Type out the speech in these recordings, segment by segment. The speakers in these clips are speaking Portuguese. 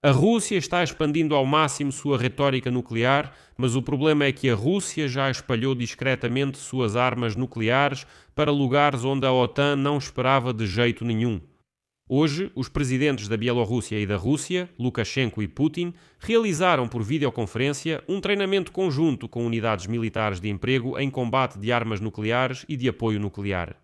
A Rússia está expandindo ao máximo sua retórica nuclear, mas o problema é que a Rússia já espalhou discretamente suas armas nucleares para lugares onde a OTAN não esperava de jeito nenhum. Hoje, os presidentes da Bielorrússia e da Rússia, Lukashenko e Putin, realizaram por videoconferência um treinamento conjunto com unidades militares de emprego em combate de armas nucleares e de apoio nuclear.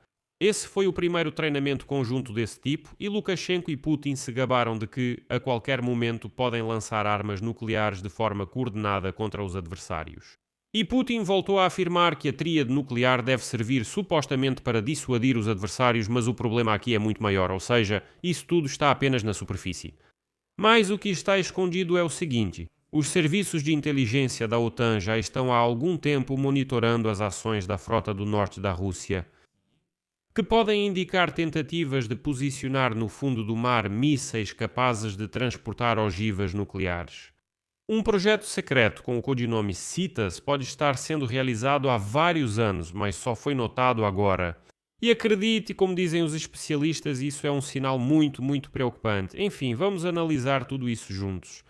Esse foi o primeiro treinamento conjunto desse tipo e Lukashenko e Putin se gabaram de que, a qualquer momento, podem lançar armas nucleares de forma coordenada contra os adversários. E Putin voltou a afirmar que a tríade nuclear deve servir supostamente para dissuadir os adversários, mas o problema aqui é muito maior, ou seja, isso tudo está apenas na superfície. Mas o que está escondido é o seguinte: os serviços de inteligência da OTAN já estão há algum tempo monitorando as ações da frota do norte da Rússia, que podem indicar tentativas de posicionar no fundo do mar mísseis capazes de transportar ogivas nucleares. Um projeto secreto com o codinome CITAS pode estar sendo realizado há vários anos, mas só foi notado agora. E acredite, como dizem os especialistas, isso é um sinal muito preocupante. Enfim, vamos analisar tudo isso juntos.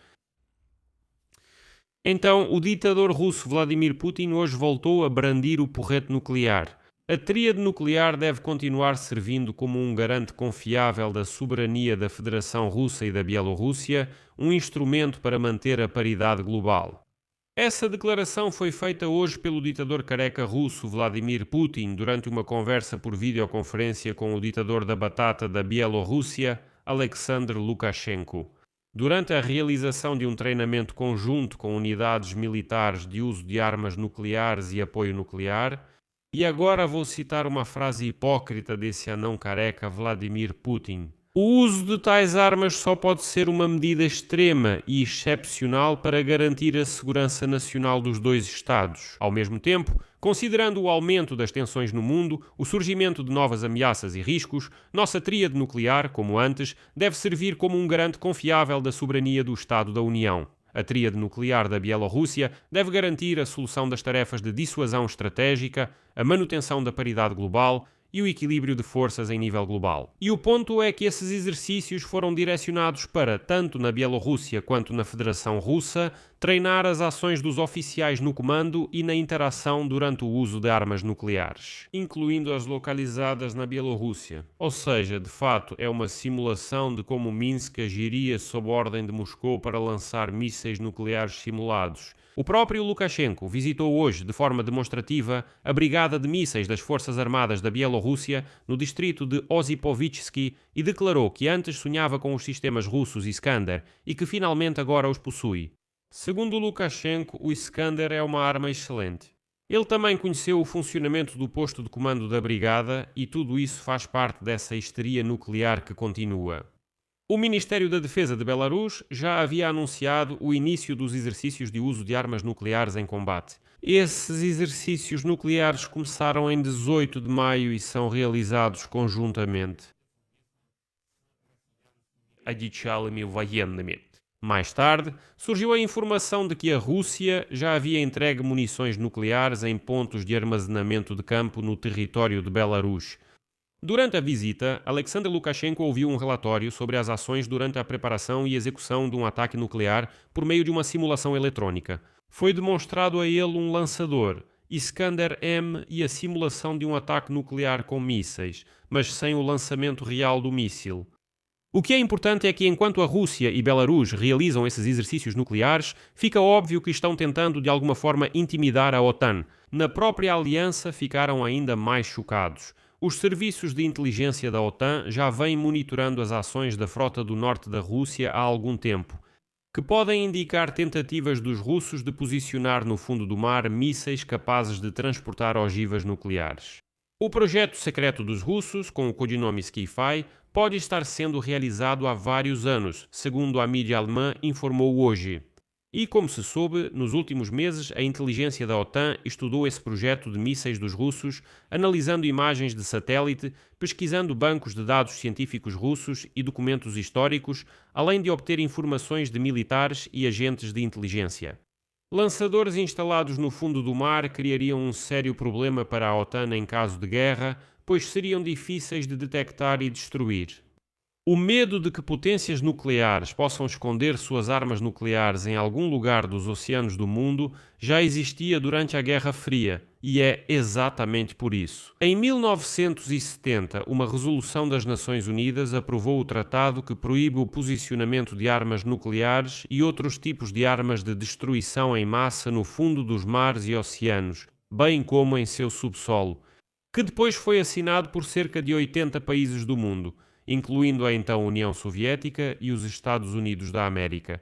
Então, o ditador russo Vladimir Putin hoje voltou a brandir o porrete nuclear. A tríade nuclear deve continuar servindo como um garante confiável da soberania da Federação Russa e da Bielorrússia, um instrumento para manter a paridade global. Essa declaração foi feita hoje pelo ditador careca russo Vladimir Putin durante uma conversa por videoconferência com o ditador da batata da Bielorrússia, Alexander Lukashenko. Durante a realização de um treinamento conjunto com unidades militares de uso de armas nucleares e apoio nuclear. E agora vou citar uma frase hipócrita desse anão careca Vladimir Putin. O uso de tais armas só pode ser uma medida extrema e excepcional para garantir a segurança nacional dos dois Estados. Ao mesmo tempo, considerando o aumento das tensões no mundo, o surgimento de novas ameaças e riscos, nossa tríade nuclear, como antes, deve servir como um garante confiável da soberania do Estado da União. A tríade nuclear da Bielorrússia deve garantir a solução das tarefas de dissuasão estratégica, a manutenção da paridade global e o equilíbrio de forças em nível global. E o ponto é que esses exercícios foram direcionados para, tanto na Bielorrússia quanto na Federação Russa, treinar as ações dos oficiais no comando e na interação durante o uso de armas nucleares, incluindo as localizadas na Bielorrússia. Ou seja, de fato, é uma simulação de como Minsk agiria sob ordem de Moscou para lançar mísseis nucleares simulados. O próprio Lukashenko visitou hoje, de forma demonstrativa, a Brigada de Mísseis das Forças Armadas da Bielorrússia no distrito de Osipovitsky e declarou que antes sonhava com os sistemas russos Iskander e que finalmente agora os possui. Segundo Lukashenko, o Iskander é uma arma excelente. Ele também conheceu o funcionamento do posto de comando da brigada e tudo isso faz parte dessa histeria nuclear que continua. O Ministério da Defesa de Belarus já havia anunciado o início dos exercícios de uso de armas nucleares em combate. Esses exercícios nucleares começaram em 18 de maio e são realizados conjuntamente. Mais tarde, surgiu a informação de que a Rússia já havia entregue munições nucleares em pontos de armazenamento de campo no território de Belarus. Durante a visita, Alexander Lukashenko ouviu um relatório sobre as ações durante a preparação e execução de um ataque nuclear por meio de uma simulação eletrónica. Foi demonstrado a ele um lançador, Iskander-M, e a simulação de um ataque nuclear com mísseis, mas sem o lançamento real do míssil. O que é importante é que enquanto a Rússia e Belarus realizam esses exercícios nucleares, fica óbvio que estão tentando de alguma forma intimidar a OTAN. Na própria aliança ficaram ainda mais chocados. Os serviços de inteligência da OTAN já vêm monitorando as ações da frota do norte da Rússia há algum tempo, que podem indicar tentativas dos russos de posicionar no fundo do mar mísseis capazes de transportar ogivas nucleares. O projeto secreto dos russos, com o codinome Skyfy, pode estar sendo realizado há vários anos, segundo a mídia alemã informou hoje. E, como se soube, nos últimos meses a inteligência da OTAN estudou esse projeto de mísseis dos russos, analisando imagens de satélite, pesquisando bancos de dados científicos russos e documentos históricos, além de obter informações de militares e agentes de inteligência. Lançadores instalados no fundo do mar criariam um sério problema para a OTAN em caso de guerra, pois seriam difíceis de detectar e destruir. O medo de que potências nucleares possam esconder suas armas nucleares em algum lugar dos oceanos do mundo já existia durante a Guerra Fria, e é exatamente por isso. Em 1970, uma resolução das Nações Unidas aprovou o tratado que proíbe o posicionamento de armas nucleares e outros tipos de armas de destruição em massa no fundo dos mares e oceanos, bem como em seu subsolo, que depois foi assinado por cerca de 80 países do mundo, incluindo a então União Soviética e os Estados Unidos da América.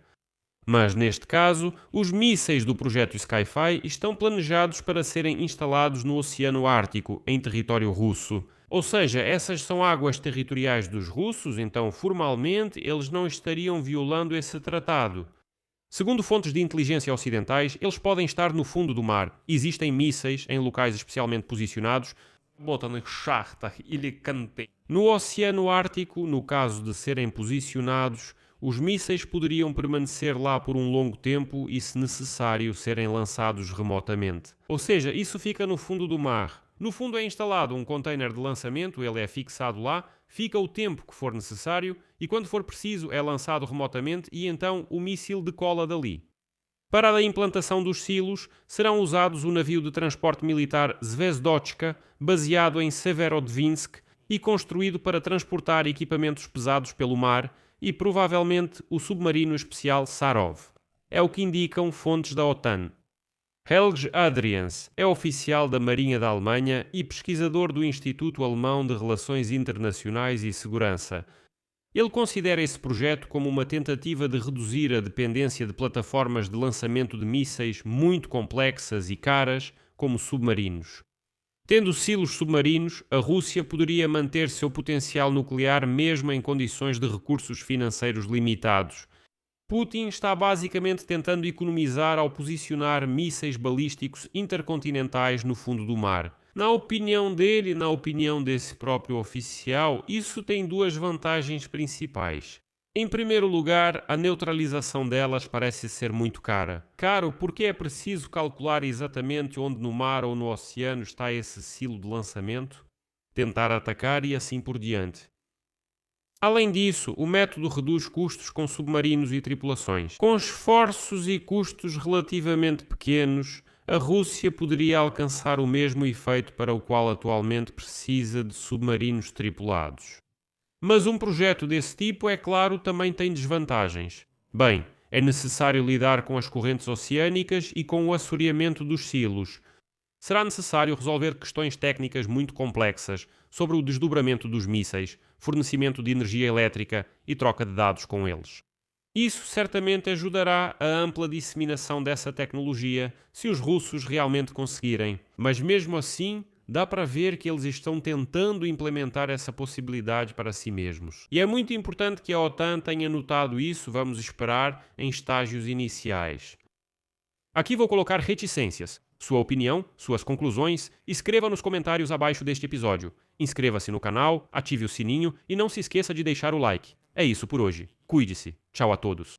Mas, neste caso, os mísseis do projeto Skyfy estão planejados para serem instalados no Oceano Ártico, em território russo. Ou seja, essas são águas territoriais dos russos, então, formalmente, eles não estariam violando esse tratado. Segundo fontes de inteligência ocidentais, eles podem estar no fundo do mar. Existem mísseis em locais especialmente posicionados. No Oceano Ártico, no caso de serem posicionados, os mísseis poderiam permanecer lá por um longo tempo e, se necessário, serem lançados remotamente. Ou seja, isso fica no fundo do mar. No fundo é instalado um container de lançamento, ele é fixado lá, fica o tempo que for necessário e, quando for preciso, é lançado remotamente e então o míssil decola dali. Para a implantação dos silos, serão usados o navio de transporte militar Zvezdochka, baseado em Severodvinsk e construído para transportar equipamentos pesados pelo mar, e provavelmente o submarino especial Sarov. É o que indicam fontes da OTAN. Helge Adrians é oficial da Marinha da Alemanha e pesquisador do Instituto Alemão de Relações Internacionais e Segurança. Ele considera esse projeto como uma tentativa de reduzir a dependência de plataformas de lançamento de mísseis muito complexas e caras, como submarinos. Tendo silos submarinos, a Rússia poderia manter seu potencial nuclear mesmo em condições de recursos financeiros limitados. Putin está basicamente tentando economizar ao posicionar mísseis balísticos intercontinentais no fundo do mar. Na opinião dele e na opinião desse próprio oficial, isso tem duas vantagens principais. Em primeiro lugar, a neutralização delas parece ser muito cara. Caro porque é preciso calcular exatamente onde no mar ou no oceano está esse silo de lançamento, tentar atacar e assim por diante. Além disso, o método reduz custos com submarinos e tripulações. Com esforços e custos relativamente pequenos, a Rússia poderia alcançar o mesmo efeito para o qual atualmente precisa de submarinos tripulados. Mas um projeto desse tipo, é claro, também tem desvantagens. Bem, é necessário lidar com as correntes oceânicas e com o assoreamento dos silos. Será necessário resolver questões técnicas muito complexas sobre o desdobramento dos mísseis, fornecimento de energia elétrica e troca de dados com eles. Isso certamente ajudará a ampla disseminação dessa tecnologia se os russos realmente conseguirem, mas mesmo assim dá para ver que eles estão tentando implementar essa possibilidade para si mesmos. E é muito importante que a OTAN tenha notado isso, vamos esperar, em estágios iniciais. Aqui vou colocar reticências. Sua opinião, suas conclusões, escreva nos comentários abaixo deste episódio. Inscreva-se no canal, ative o sininho e não se esqueça de deixar o like. É isso por hoje. Cuide-se. Tchau a todos.